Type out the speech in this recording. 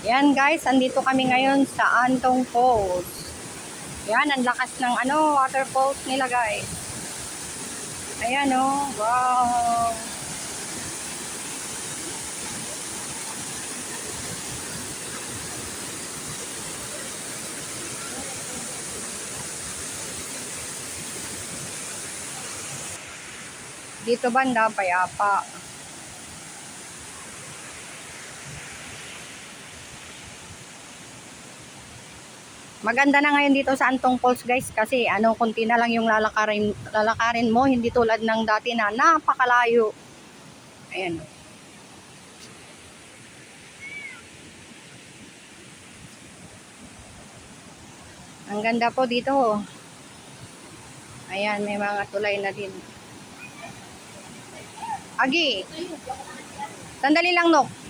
Yan guys, andito kami ngayon sa Antong Falls. Yan, ang lakas ng water falls nila guys. Ayan wow. Dito banda, payapa. Maganda na ngayon dito sa Antong Falls guys kasi konti na lang yung lalakarin mo, hindi tulad ng dati na napakalayo. Ayan. Ang ganda po dito. Ayan, may mga tulay na din. Agi. Sandali lang, Nok.